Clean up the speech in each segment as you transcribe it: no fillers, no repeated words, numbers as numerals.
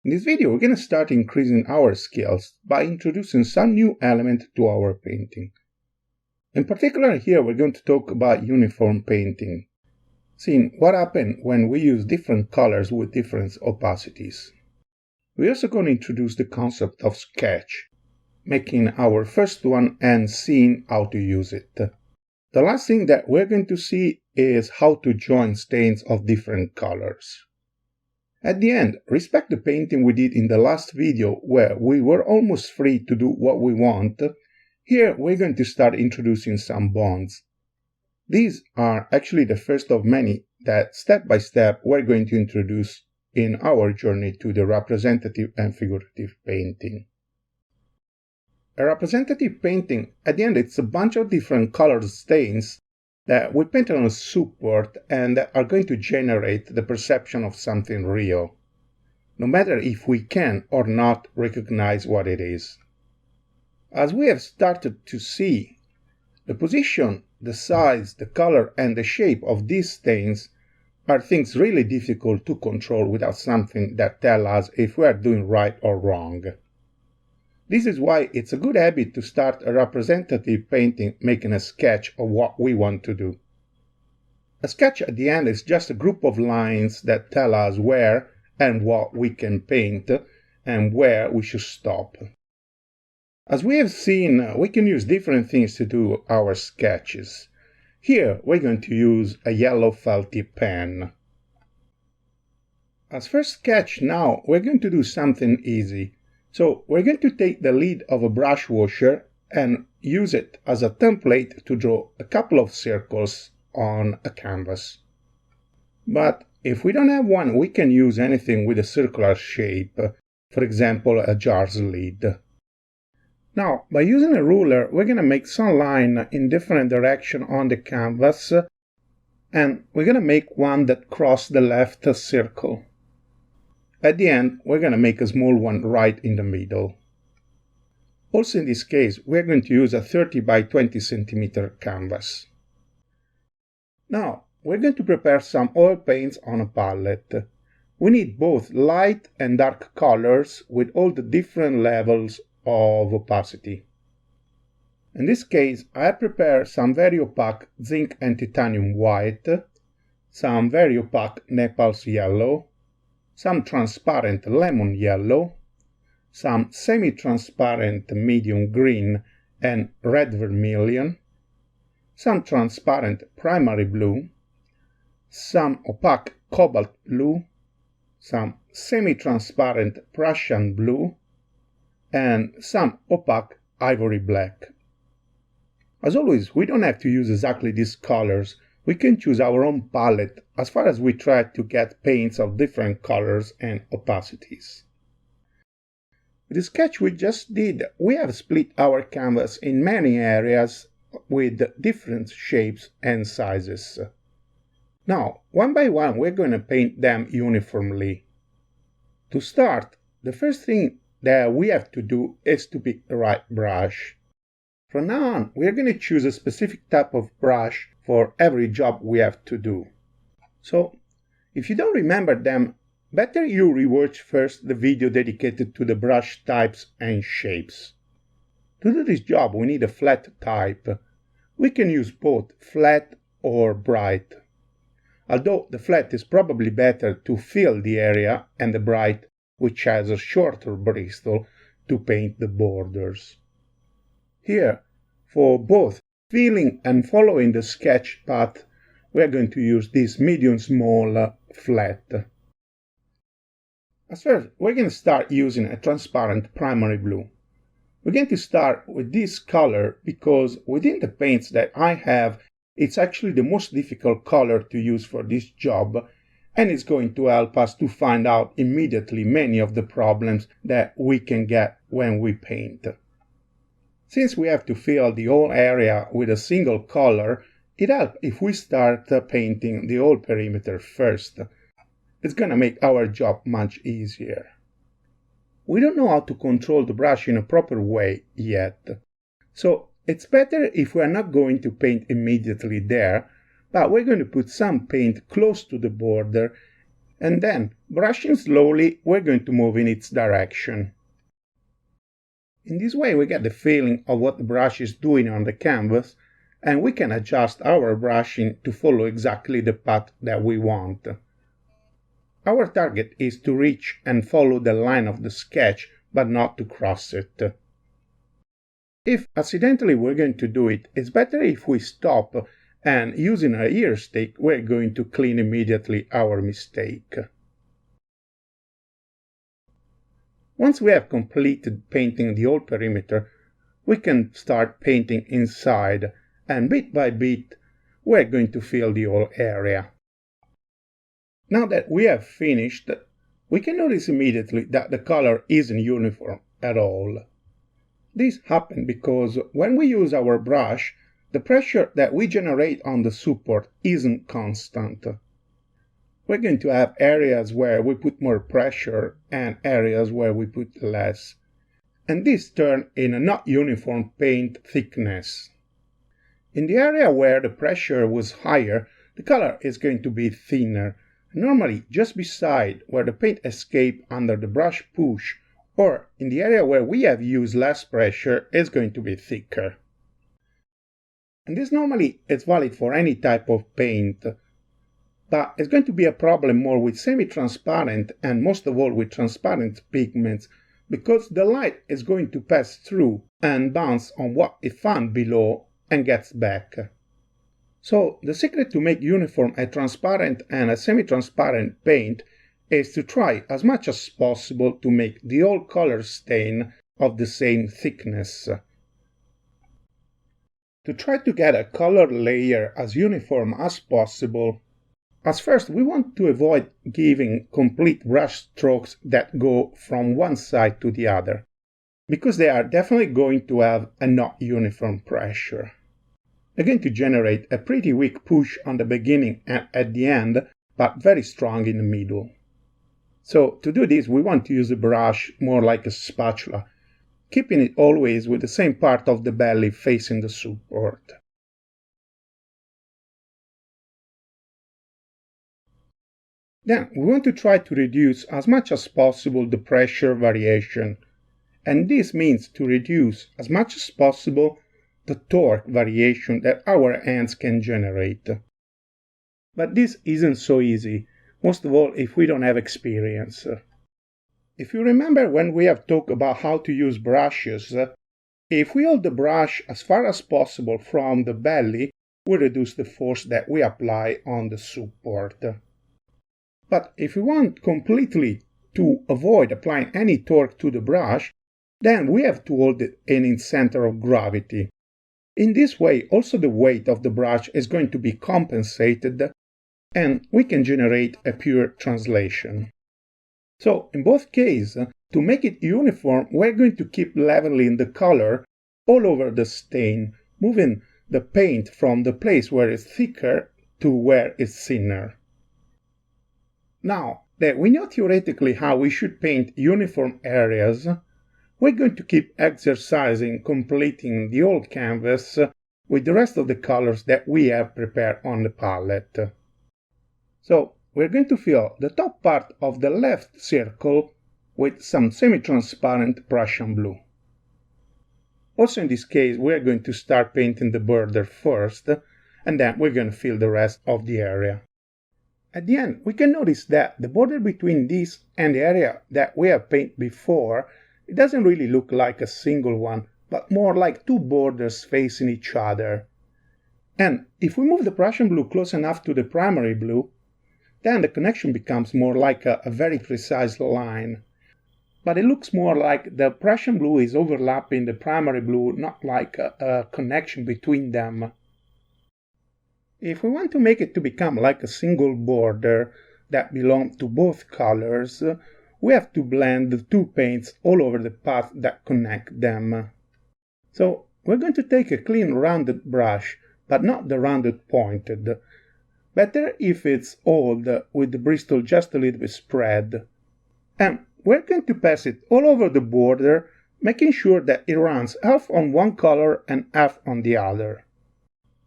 In this video, we're going to start increasing our skills by introducing some new element to our painting. In particular, here we're going to talk about uniform painting, seeing what happens when we use different colors with different opacities. We're also going to introduce the concept of sketch, making our first one and seeing how to use it. The last thing that we're going to see is how to join stains of different colors. At the end, respect the painting we did in the last video where we were almost free to do what we want. Here we're going to start introducing some bonds. These are actually the first of many that step by step we're going to introduce in our journey to the representative and figurative painting. A representative painting, at the end, it's a bunch of different colored stains that we paint on a support and that are going to generate the perception of something real, no matter if we can or not recognize what it is. As we have started to see, the position, the size, the color, and the shape of these stains are things really difficult to control without something that tells us if we are doing right or wrong. This is why it's a good habit to start a representative painting making a sketch of what we want to do. A sketch at the end is just a group of lines that tell us where and what we can paint and where we should stop. As we have seen, we can use different things to do our sketches. Here we're going to use a yellow felty pen. As first sketch now, we're going to do something easy. So we're going to take the lid of a brush washer and use it as a template to draw a couple of circles on a canvas. But if we don't have one, we can use anything with a circular shape, for example a jar's lid. Now, by using a ruler, we're going to make some line in different direction on the canvas, and we're going to make one that crosses the left circle. At the end, we're going to make a small one right in the middle. Also in this case, we're going to use a 30 by 20 centimeter canvas. Now, we're going to prepare some oil paints on a palette. We need both light and dark colors with all the different levels of opacity. In this case, I prepared some very opaque zinc and titanium white, some very opaque Naples yellow, some transparent lemon yellow, some semi-transparent medium green and red vermilion, some transparent primary blue, some opaque cobalt blue, some semi-transparent Prussian blue, and some opaque ivory black. As always, we don't have to use exactly these colors. We can choose our own palette as far as we try to get paints of different colors and opacities. With the sketch we just did, we have split our canvas in many areas with different shapes and sizes. Now, one by one, we're going to paint them uniformly. To start, the first thing that we have to do is to pick the right brush. From now on, we're going to choose a specific type of brush for every job we have to do. So, if you don't remember them, better you rewatch first the video dedicated to the brush types and shapes. To do this job, we need a flat type. We can use both flat or bright, although the flat is probably better to fill the area and the bright, which has a shorter bristle, to paint the borders. Here, for both filling and following the sketch path, we are going to use this medium-small flat. As first, we're going to start using a transparent primary blue. We're going to start with this color because within the paints that I have, it's actually the most difficult color to use for this job, and it's going to help us to find out immediately many of the problems that we can get when we paint. Since we have to fill the whole area with a single color, it helps if we start painting the whole perimeter first. It's gonna make our job much easier. We don't know how to control the brush in a proper way yet, so it's better if we are not going to paint immediately there. but we're going to put some paint close to the border, and then, brushing slowly, we're going to move in its direction. In this way we get the feeling of what the brush is doing on the canvas, and we can adjust our brushing to follow exactly the path that we want. Our target is to reach and follow the line of the sketch, but not to cross it. If accidentally we're going to do it, it's better if we stop and using a ear stick we're going to clean immediately our mistake. Once we have completed painting the whole perimeter, we can start painting inside, and bit by bit we're going to fill the whole area. Now that we have finished, we can notice immediately that the color isn't uniform at all. This happens because when we use our brush, the pressure that we generate on the support isn't constant. We're going to have areas where we put more pressure and areas where we put less, and this turns in a not uniform paint thickness. In the area where the pressure was higher, the color is going to be thinner, normally just beside where the paint escapes under the brush push, or in the area where we have used less pressure is going to be thicker. And this normally is valid for any type of paint, but it's going to be a problem more with semi-transparent and most of all with transparent pigments, because the light is going to pass through and bounce on what it found below and gets back. So the secret to make uniform a transparent and a semi-transparent paint is to try as much as possible to make the whole color stain of the same thickness. To try to get a color layer as uniform as possible, as first we want to avoid giving complete brush strokes that go from one side to the other, because they are definitely going to have a not uniform pressure. They're going to generate a pretty weak push on the beginning and at the end, but very strong in the middle. So to do this we want to use a brush more like a spatula, keeping it always with the same part of the belly facing the support. Then we want to try to reduce as much as possible the pressure variation, and this means to reduce as much as possible the torque variation that our hands can generate. But this isn't so easy, most of all if we don't have experience. If you remember when we have talked about how to use brushes, if we hold the brush as far as possible from the belly, we reduce the force that we apply on the support. But if we want completely to avoid applying any torque to the brush, then we have to hold it in its center of gravity. In this way, also the weight of the brush is going to be compensated, and we can generate a pure translation. So, in both cases, to make it uniform, we're going to keep leveling the color all over the stain, moving the paint from the place where it's thicker to where it's thinner. Now that we know theoretically how we should paint uniform areas, we're going to keep exercising completing the whole canvas with the rest of the colors that we have prepared on the palette. So we're going to fill the top part of the left circle with some semi-transparent Prussian blue. Also in this case we're going to start painting the border first, and then we're going to fill the rest of the area. At the end we can notice that the border between this and the area that we have painted before, it doesn't really look like a single one, but more like two borders facing each other. And if we move the Prussian blue close enough to the primary blue, then the connection becomes more like a very precise line. But it looks more like the Prussian blue is overlapping the primary blue, not like a connection between them. If we want to make it to become like a single border that belongs to both colors, we have to blend the two paints all over the path that connect them. So we're going to take a clean rounded brush, but not the rounded pointed. Better if it's old, with the bristle just a little bit spread. And we're going to pass it all over the border, making sure that it runs half on one color and half on the other.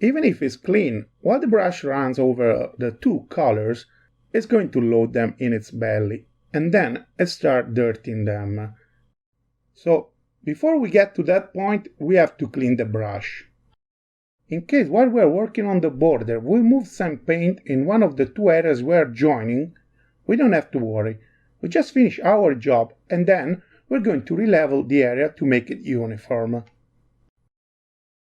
Even if it's clean, while the brush runs over the two colors, it's going to load them in its belly, and then it starts dirtying them. So, before we get to that point, we have to clean the brush. In case while we're working on the border we move some paint in one of the two areas we're joining, we don't have to worry. We just finish our job and then we're going to relevel the area to make it uniform.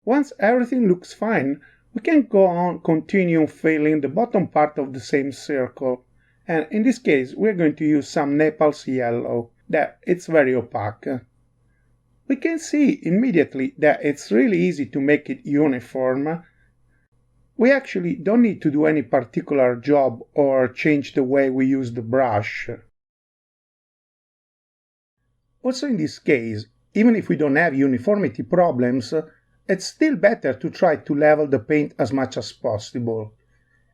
Once everything looks fine, we can go on continue filling the bottom part of the same circle, and in this case we're going to use some Naples yellow, that it's very opaque. We can see immediately that it's really easy to make it uniform. We actually don't need to do any particular job or change the way we use the brush. Also in this case, even if we don't have uniformity problems, it's still better to try to level the paint as much as possible.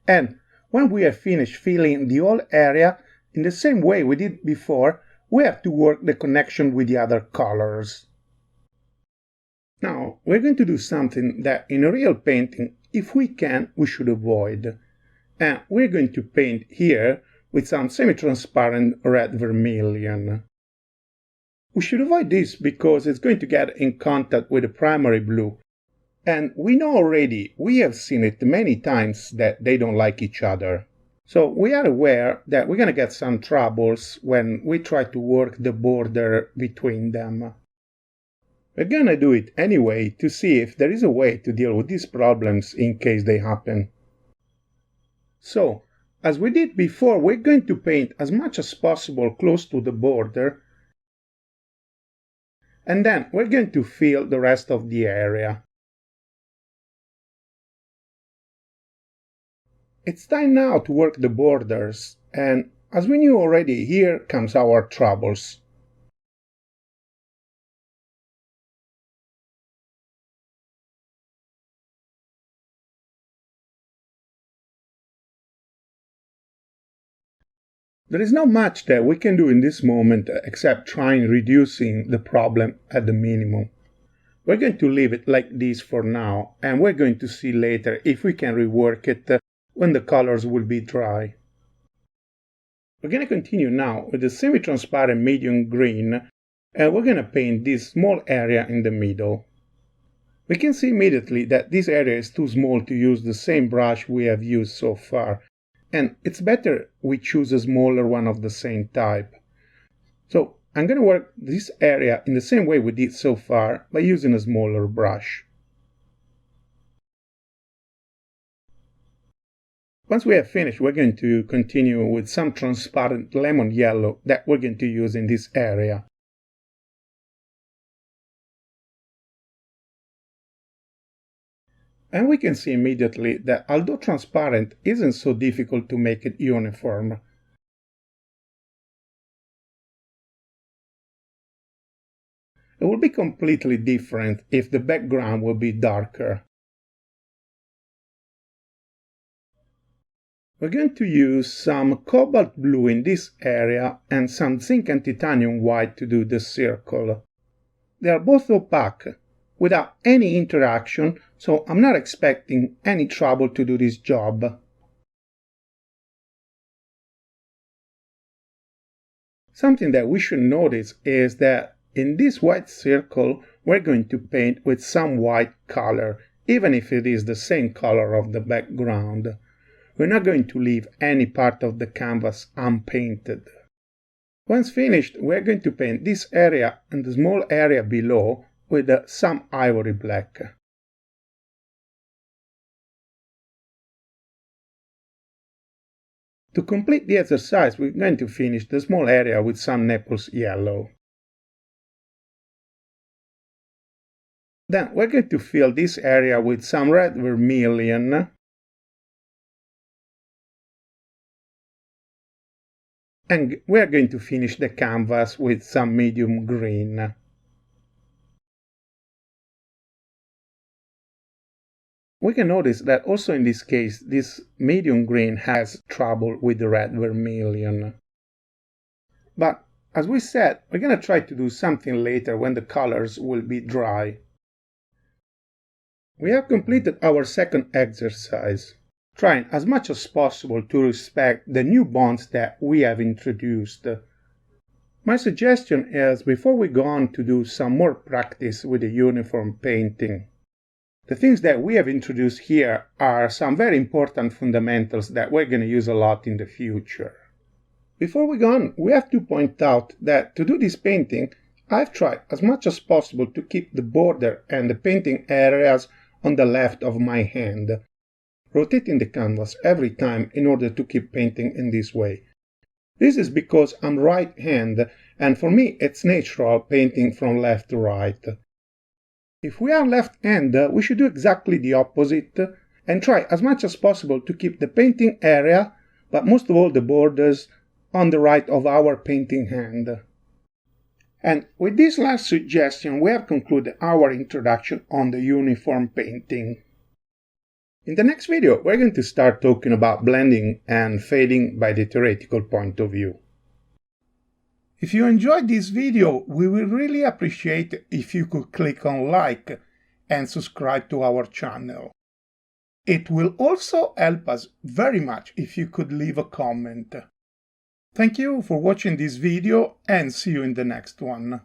And when we have finished filling the whole area, in the same way we did before, we have to work the connection with the other colors. Now, we're going to do something that in a real painting, if we can, we should avoid. And we're going to paint here with some semi-transparent red vermilion. We should avoid this because it's going to get in contact with the primary blue. And we know already, we have seen it many times that they don't like each other. So we are aware that we're going to get some troubles when we try to work the border between them. We're going to do it anyway to see if there is a way to deal with these problems in case they happen. So, as we did before, we're going to paint as much as possible close to the border, and then we're going to fill the rest of the area. It's time now to work the borders, and as we knew already, here comes our troubles. There is not much that we can do in this moment except trying reducing the problem at the minimum. We're going to leave it like this for now, and we're going to see later if we can rework it when the colors will be dry. We're going to continue now with the semi-transparent medium green, and we're going to paint this small area in the middle. We can see immediately that this area is too small to use the same brush we have used so far, and it's better we choose a smaller one of the same type. So I'm going to work this area in the same way we did so far by using a smaller brush. Once we have finished, we're going to continue with some transparent lemon yellow that we're going to use in this area. And we can see immediately that although transparent isn't so difficult to make it uniform. It will be completely different if the background will be darker. We're going to use some cobalt blue in this area and some zinc and titanium white to do the circle. They are both opaque, without any interaction, so I'm not expecting any trouble to do this job. Something that we should notice is that in this white circle we're going to paint with some white color, even if it is the same color of the background. We're not going to leave any part of the canvas unpainted. Once finished, we're going to paint this area and the small area below with some ivory black. To complete the exercise, we're going to finish the small area with some Naples yellow. Then we're going to fill this area with some red vermilion, and we're going to finish the canvas with some medium green. We can notice that also in this case, this medium green has trouble with the red vermilion. But, as we said, we're going to try to do something later when the colors will be dry. We have completed our second exercise, trying as much as possible to respect the new bonds that we have introduced. My suggestion is, before we go on, to do some more practice with the uniform painting. The things that we have introduced here are some very important fundamentals that we're going to use a lot in the future. Before we go on, we have to point out that to do this painting, I've tried as much as possible to keep the border and the painting areas on the left of my hand, rotating the canvas every time in order to keep painting in this way. This is because I'm right-handed, and for me it's natural painting from left to right. If we are left-handed, we should do exactly the opposite and try as much as possible to keep the painting area, but most of all the borders, on the right of our painting hand. And with this last suggestion, we have concluded our introduction on the uniform painting. In the next video, we're going to start talking about blending and fading by the theoretical point of view. If you enjoyed this video, we will really appreciate if you could click on like and subscribe to our channel. It will also help us very much if you could leave a comment. Thank you for watching this video and see you in the next one.